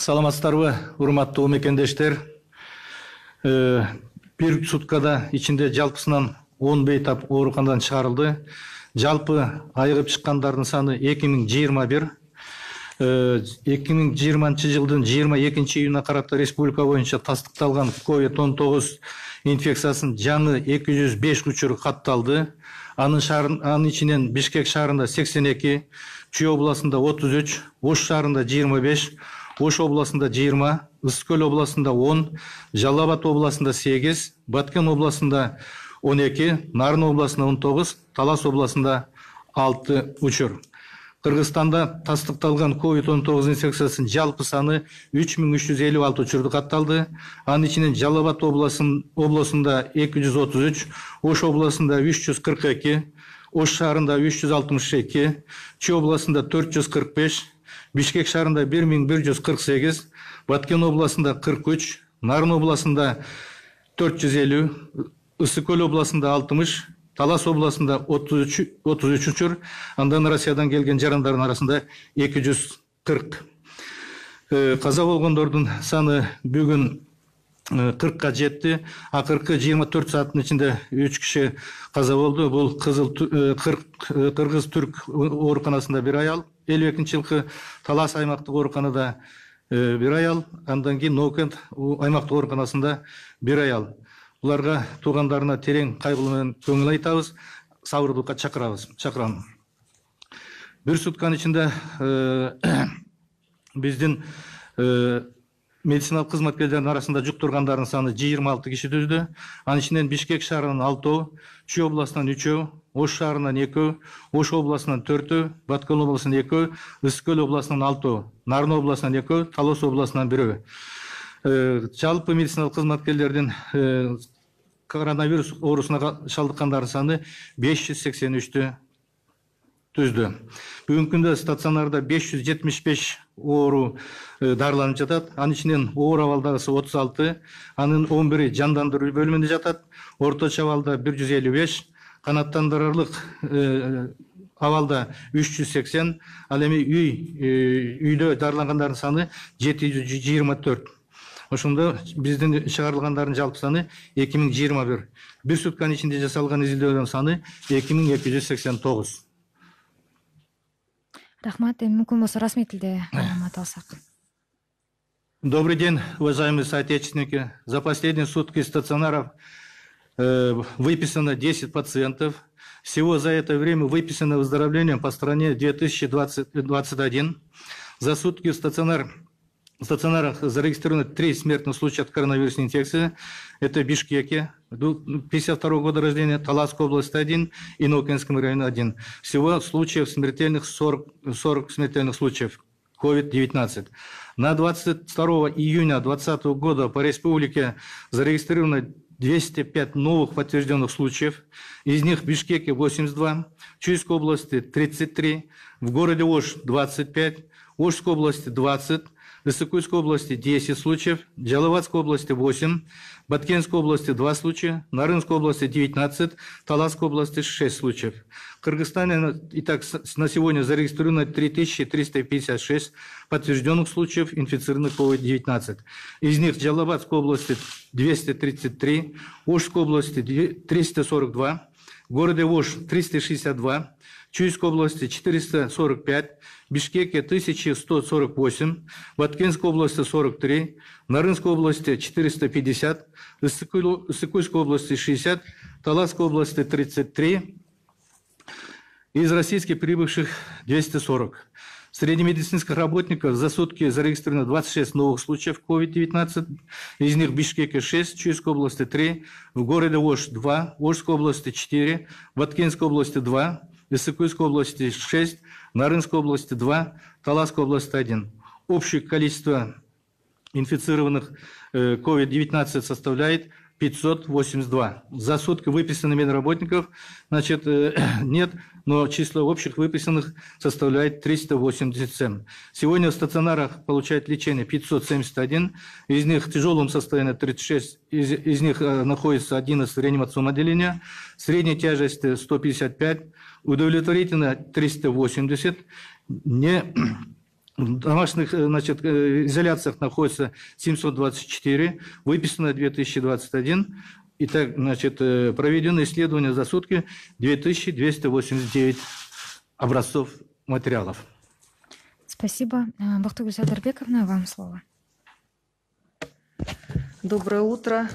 Саламатсыздарбы, урматтуу мекендештер. Бир суткада ичинде жалпысынан 10 бейтап ооруканадан чыгарылды. Жалпы айыгып чыккандардын саны 2021. 2020 жылдын 22 июнуна карата республика боюнча тастыкталган COVID-19 инфекциясынын жаңы 205 учуру катталды. Анын ичинен Бишкек шаарында 82, Чүй областында 33, Ош шаарында 25, Ош областында 20, Ысык-Көл областында 10, Жалал Абад областында 8, Баткен областында 12, Нарын областында 19, Талас областында 6 учур. Кыргызстанда тастыкталган COVID-19 инфекциясынын жалпы саны 3356 учурду катталды. Анын ичинен Жалал Абад областында 233, Ош областында 342, Ош шаарында 362, Чүй областында 445, Бишкек шаарында 1148, Баткен областында 43, Нарын областында 450, Ысык-Көл областында 60, Талас областында 33 учур, андан Россиядан келген жарандардын арасында 240. Каза болгондордун саны бүгүн 40-ка жетти. Акыркы 24 сааттын ичинде 3 киши каза болду. Бул Кыргыз Түрк ооруканасында бир аял, 52-жылкы Талас аймактык ооруканада бир аял, андан кийин Нокент аймактык ооруканасында бир аял. Буларга туугандарына терең кайгылуу менен көңүл айтабыз, сабырдуулукка чакырам. Бир сутканын ичинде биздин медициналык кызматкерлердин арасында жуктургандардын саны 26 киши түздү. Анын ичинен Бишкек шаарынан 6, Чүй областынан 3, Ош шаарынан 2, Ош областынан 4, Баткен областынан 2, Ысык-Көл областынан 6, Нарын областынан 2, Талас областынан 1. Жалпы медициналык кызматкерлердин коронавирус оорусуна шалдыккандардын саны 583 түздү. Бүгүнкү күндө стационарда 575 оору дарыланып жатат. Анын ичинен оор абалдагысы 36, анын 11-и жандандыруу бөлүмүндө жатат. Орточо абалда 155, канааттандырарлык абалда 380, ал эми үйдө дарылангандардын саны 724. Ошондо биздин чыгарылгандардын жалпы саны 2021. Бир сутканын ичинде жасалган изилдөөнүн саны 2289. Рахмат, мүмкүн болсо расмий тилде маалымат алсак. Добрый день, уважаемые соотечественники. За последние сутки из стационаров выписано 10 пациентов. Всего за это время выписано выздоровлением по стране 2021. За сутки в стационарах зарегистрировано 3 смертных случая от коронавирусной инфекции. Это Бишкеке, 52 года рождения, Таласской области 1 и Нокенском районе 1. Всего случаев смертельных 40 смертельных случаев COVID-19. На 22 июня 2020 года по республике зарегистрировано 205 новых подтвержденных случаев. Из них в Бишкеке 82, в Чуйской области 33, в городе Ош 25, в Ошской области 20, в Ысык-Кульской области 10 случаев, в Жалалабадской области 8, в Баткенской области 2 случая, в Нарынской области 19, в Таласской области 6 случаев. В Кыргызстане итак, на сегодня зарегистрировано 3356 подтвержденных случаев инфицированных COVID-19. Из них в Жалалабадской области 233, в Ошской области 342, в городе Ош 362, в Чуйской области 445, в Бишкеке 1148, в Баткенской области 43, в Нарынской области 450, в Ысык-Кульской области 60, в Таласской области 33, из российских прибывших 240. Среди медицинских работников за сутки зарегистрировано 26 новых случаев COVID-19, из них в Бишкеке 6, в Чуйской области 3, в городе Ош 2, в Ошской области 4, в Баткенской области 2, в Ысык-Кульской области 6, в Нарынской области 2, в Таласской области 1. Общее количество инфицированных COVID-19 составляет 582. За сутки выписано медработников, значит, нет, но число общих выписанных составляет 387. Сегодня в стационарах получает лечение 571, из них в тяжелом состоянии 36, из них находится 11 в реанимационном отделении, средней тяжести 155, удовлетворительно 380, В домашних, значит, изоляциях находится 724, выписано 2021. Итак, значит, проведены исследования за сутки 2289 образцов материалов. Спасибо. Бактыгүл Садырбековна, вам слово. Доброе утро,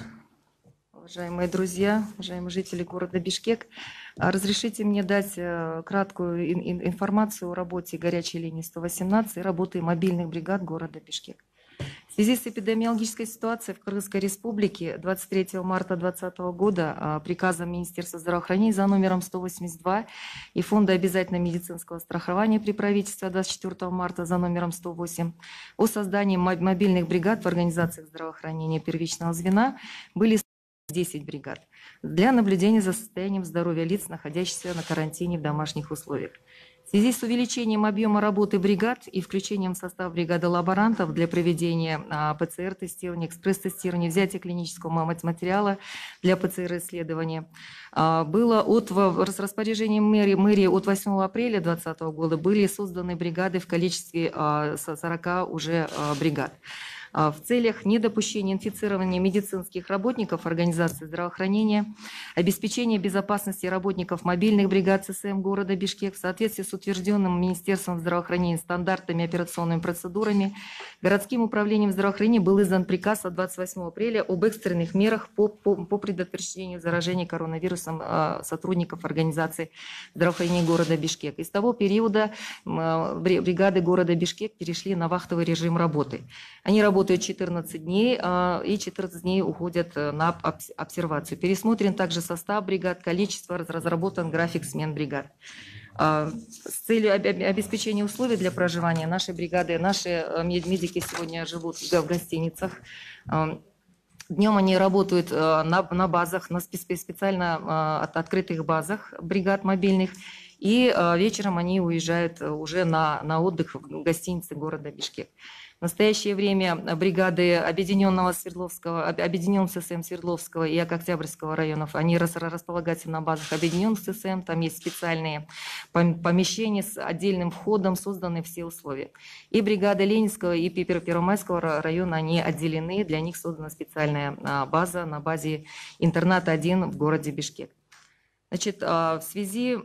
уважаемые друзья, уважаемые жители города Бишкек. Разрешите мне дать краткую информацию о работе горячей линии 118 и работе мобильных бригад города Бишкек. В связи с эпидемиологической ситуацией в Кыргызской республике 23 марта 2020 года приказом Министерства здравоохранения за номером 182 и Фонда обязательного медицинского страхования при правительстве 24 марта за номером 108 о создании мобильных бригад в организациях здравоохранения первичного звена были 10 бригад для наблюдения за состоянием здоровья лиц, находящихся на карантине в домашних условиях. В связи с увеличением объема работы бригад и включением в состав бригады лаборантов для проведения ПЦР-тестирования, экспресс-тестирования, взятия клинического материала для ПЦР-исследования, было от распоряжением мэрии от 8 апреля 2020 года были созданы бригады в количестве 40 уже бригад. В целях недопущения инфицирования медицинских работников организации здравоохранения, обеспечения безопасности работников мобильных бригад ЦСМ города Бишкек в соответствии с утвержденным Министерством здравоохранения стандартами и операционными процедурами, городским управлением здравоохранения был издан приказ от 28 апреля об экстренных мерах по предотвращению заражения коронавирусом сотрудников организации здравоохранения города Бишкек. И с того периода бригады города Бишкек перешли на вахтовый режим работы. Они работают 14 дней и 14 дней уходят на обсервацию. Пересмотрен также состав бригад, количество, разработан график смен бригад. С целью обеспечения условий для проживания нашей бригады, наши медики сегодня живут в гостиницах. Днем они работают на базах, на специально открытых базах бригад мобильных. И вечером они уезжают уже на отдых в гостинице города Бишкек. В настоящее время бригады Объединенного ССМ Свердловского и Октябрьского районов, они располагаются на базах Объединенных ССМ, там есть специальные помещения с отдельным входом, созданы все условия. И бригады Ленинского и Первомайского района, они отделены, для них создана специальная база на базе интерната 1 в городе Бишкек. Значит, в связи...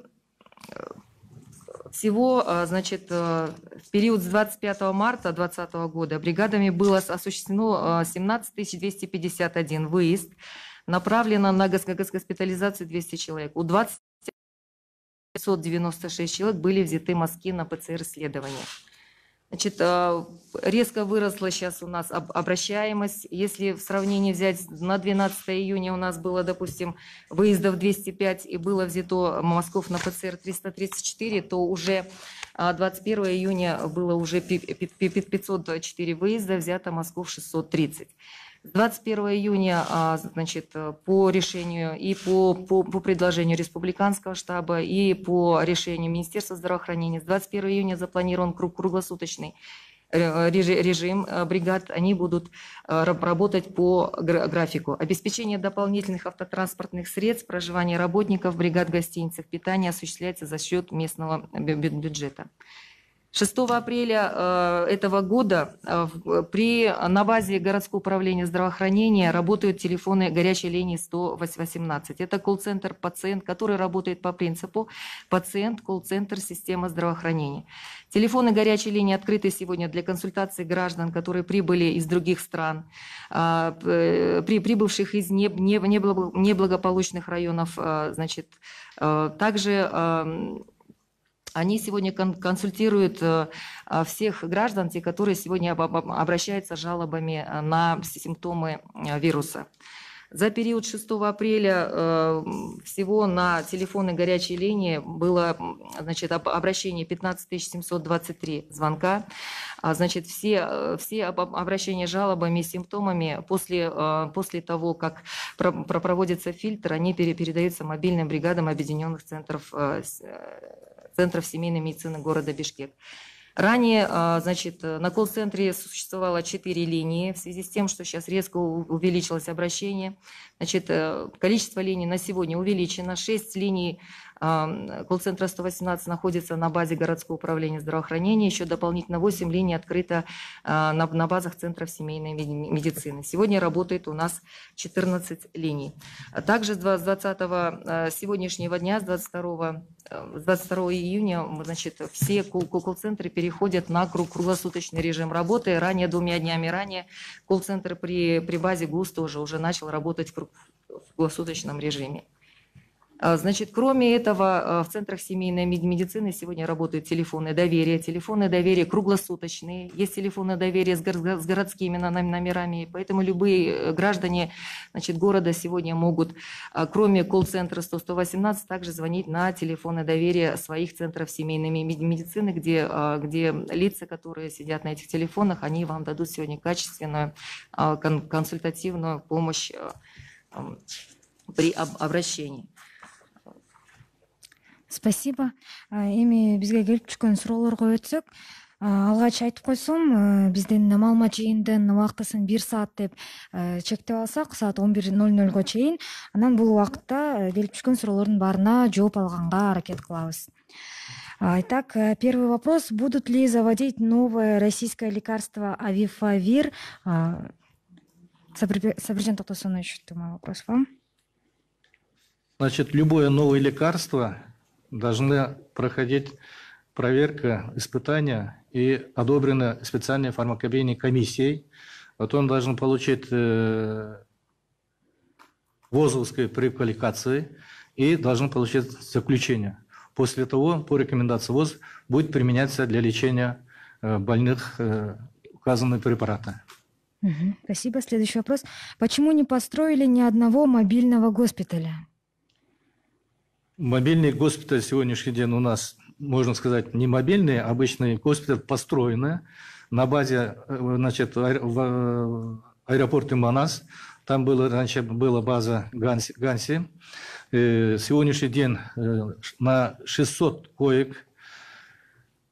Всего, значит, в период с 25 марта 2020 года бригадами было осуществлено 17 251 выезд, направлено на госпитализацию 200 человек. У 596 человек были взяты мазки на ПЦР-исследование. Значит, резко выросла сейчас у нас обращаемость. Если в сравнении взять на 12 июня у нас было, допустим, выездов 205 и было взято мазков на ПЦР 334, то уже 21 июня было уже 504 выезда, взято мазков 630. С 21 июня, значит, по решению и по предложению Республиканского штаба и по решению Министерства здравоохранения, с 21 июня запланирован круглосуточный режим бригад, они будут работать по графику. Обеспечение дополнительных автотранспортных средств, проживание работников бригад в гостиницах, питание осуществляется за счет местного бюджета. 6 апреля этого года на базе городского управления здравоохранения работают телефоны горячей линии 118. Это колл-центр «Пациент», который работает по принципу «Пациент, колл-центр, система здравоохранения». Телефоны горячей линии открыты сегодня для консультации граждан, которые прибыли из других стран, прибывших из неблагополучных районов. Значит, также они сегодня консультируют всех граждан, те, которые сегодня обращаются с жалобами на симптомы вируса. За период 6 апреля всего на телефоны горячей линии было, значит, обращение 15 723 звонка. Значит, все обращения с жалобами и симптомами после того, как проводится фильтр, они передаются мобильным бригадам объединенных центров семейной медицины города Бишкек. Ранее, значит, на колл-центре существовало 4 линии. В связи с тем, что сейчас резко увеличилось обращение, значит, количество линий на сегодня увеличено. 6 линий Колл-центра 118 находится на базе городского управления здравоохранения. Еще дополнительно 8 линий открыто на базах центров семейной медицины. Сегодня работает у нас 14 линий. Также с сегодняшнего дня, с 22 июня, значит, все колл-центры переходят на круглосуточный режим работы. Ранее, 2 днями ранее, колл-центр при базе ГУС тоже уже начал работать в круглосуточном режиме. Значит, кроме этого, в центрах семейной медицины сегодня работают телефоны доверия. Телефоны доверия круглосуточные. Есть телефоны доверия с городскими номерами. Поэтому любые граждане, значит, города сегодня могут, кроме колл-центра 118, также звонить на телефоны доверия своих центров семейной медицины, где лица, которые сидят на этих телефонах, они вам дадут сегодня качественную консультативную помощь при обращении. Спасибо. Эми бизге келип түшкөн суроолорго өтсөк, алгач айтып койсом, биздин маалымат жыйындын убактысын 1 саат деп чектеп алсак, саат 11:00 чейин, анан бул убакытта келип түшкөн суроолордун баарына жооп алганга аракет кылабыз. Итак, первый вопрос. Будут ли заводить новое российское лекарство Авифавир? Сабиржан Токтосонович, мой вопрос вам. Значит, любое новое лекарство должны проходить проверка, испытания и одобрено специальной фармакопейной комиссией. Вот он должен получить ВОЗовской преквалификации и должен получить заключение. После того, по рекомендации ВОЗ, будет применяться для лечения больных указанные препараты. Спасибо. Следующий вопрос. Почему не построили ни одного мобильного госпиталя? Мобильный госпиталь сегодняшний день у нас, можно сказать, не мобильный, а обычный госпиталь построенный на базе, значит, в аэропорте Манас. Там раньше была база Ганси. Сегодняшний день на 600 коек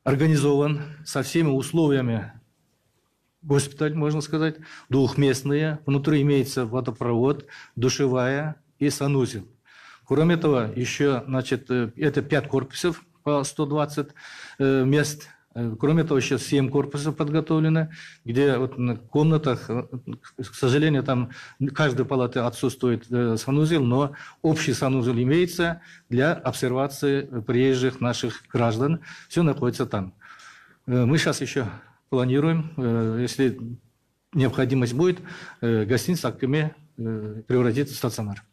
организован со всеми условиями госпиталь, можно сказать, двухместные. Внутри имеется водопровод, душевая и санузел. Кроме того, еще, значит, это 5 корпусов по 120 мест. Кроме того, еще 7 корпусов подготовлены, где вот в комнатах, к сожалению, там каждой палаты отсутствует санузел, но общий санузел имеется для обсервации приезжих наших граждан. Все находится там. Мы сейчас еще планируем, если необходимость будет, гостиницу Аккеме превратить в стационар.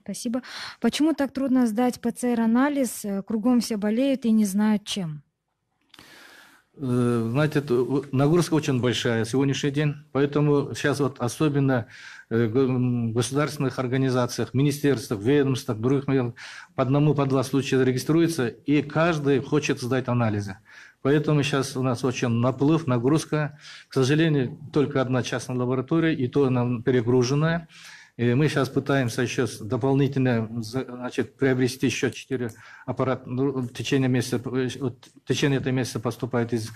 Спасибо. Почему так трудно сдать ПЦР-анализ? Кругом все болеют и не знают чем. Знаете, нагрузка очень большая сегодняшний день, поэтому сейчас вот особенно в государственных организациях, министерствах, ведомствах, других по одному, по 2 случая регистрируется, и каждый хочет сдать анализы. Поэтому сейчас у нас очень наплыв, нагрузка. К сожалению, только одна частная лаборатория, и то она перегруженная. И мы сейчас пытаемся еще дополнительно, значит, приобрести еще 4 аппарата. В течение этого месяца поступает из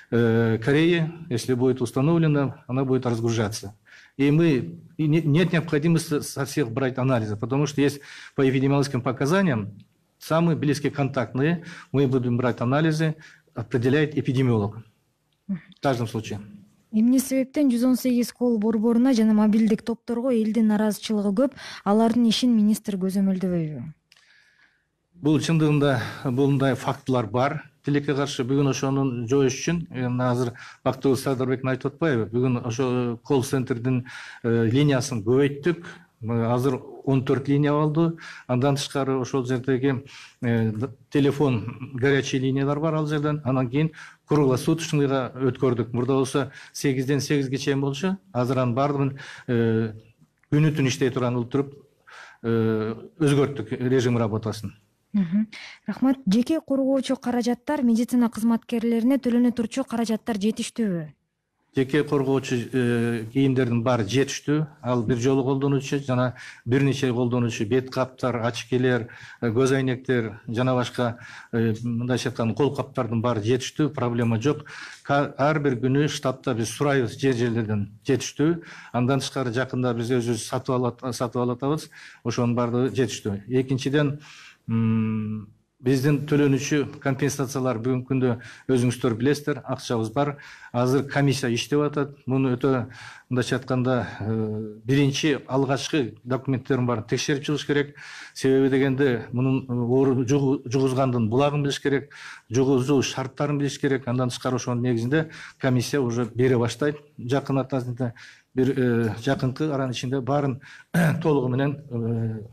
Кореи. Если будет установлено, она будет разгружаться. И нет необходимости со всех брать анализы, потому что есть по эпидемиологическим показаниям самые близкие контактные. Мы будем брать анализы, определяет эпидемиолог. В каждом случае. Эмне себептен 118 кол борборуна жана мобилдик топторго элдин нараазычылыгы көп, алардын ишин министр көзөмөлдөбөйбү? Бул чындыгында мындай фактылар бар. Тилекке каршы бүгүн ошонун жоюш үчүн азыр Бактыбек Садырбек айтып атпайбы? Бүгүн ошо колл-центрдин линиясын көбөйттүк. Азыр 14 линия алды. Андан тышкары ошол жердеги телефон, горячий линиялар бар ал жерден. Анан кийин круглосуточныйга өткөрдүк. Мурда болсо 8-ден 8ге чейин болчу. Азыр анын баардыгын күнү түн иштей турган кылып туруп өзгөрттүк режим работасын. Рахмат. Жеке коргоочу каражаттар медицина кызматкерлерине төлөнө турчу каражаттар жетиштүүбү? Жеке коргоочу кийимдердин баары жетиштүү. Ал бир жолу колдонуучу жана бир нече колдонуучу бет каптар, очкилер, көз айнектер жана башка мындайча айтканда кол каптардын баары жетиштүү, проблема жок. Ар бир күнү штабта биз сурайбыз жерлерден жетиштүү. Андан тышкары жакында биз өзүбүз сатып алатабыз. Ошонун баардыгы жетиштүү. Экинчиден Биздин төлөнүүчү компенсациялар бүгүнкү күндө өзүңүздөр билесиздер, акчабыз бар. Азыр комиссия иштеп атат. Муну өтө мындайча айтканда биринчи алгачкы документтердин баарын текшерип чыгыш керек. Себеби дегенде мунун оору жугузгандын булагын билиш керек, жугузуу шарттарын билиш керек. Андан тышкары ошонун негизинде комиссия уже бере баштайт. Жакын атасында бир жакынкы аранын ичинде баарын толугу менен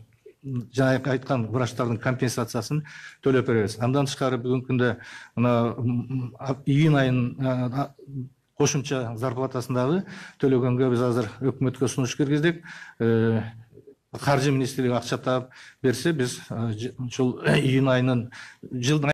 жана айткан врачтардын компенсациясын төлөп беребиз. Андан тышкары бүгүнкү күндө мына июнь айынын кошумча зарплатасын дагы төлөгөнгө биз азыр өкмөткө сунуш киргиздик. Каржы министрлиги акча таап берсе, биз ушул июнь айынын жылдын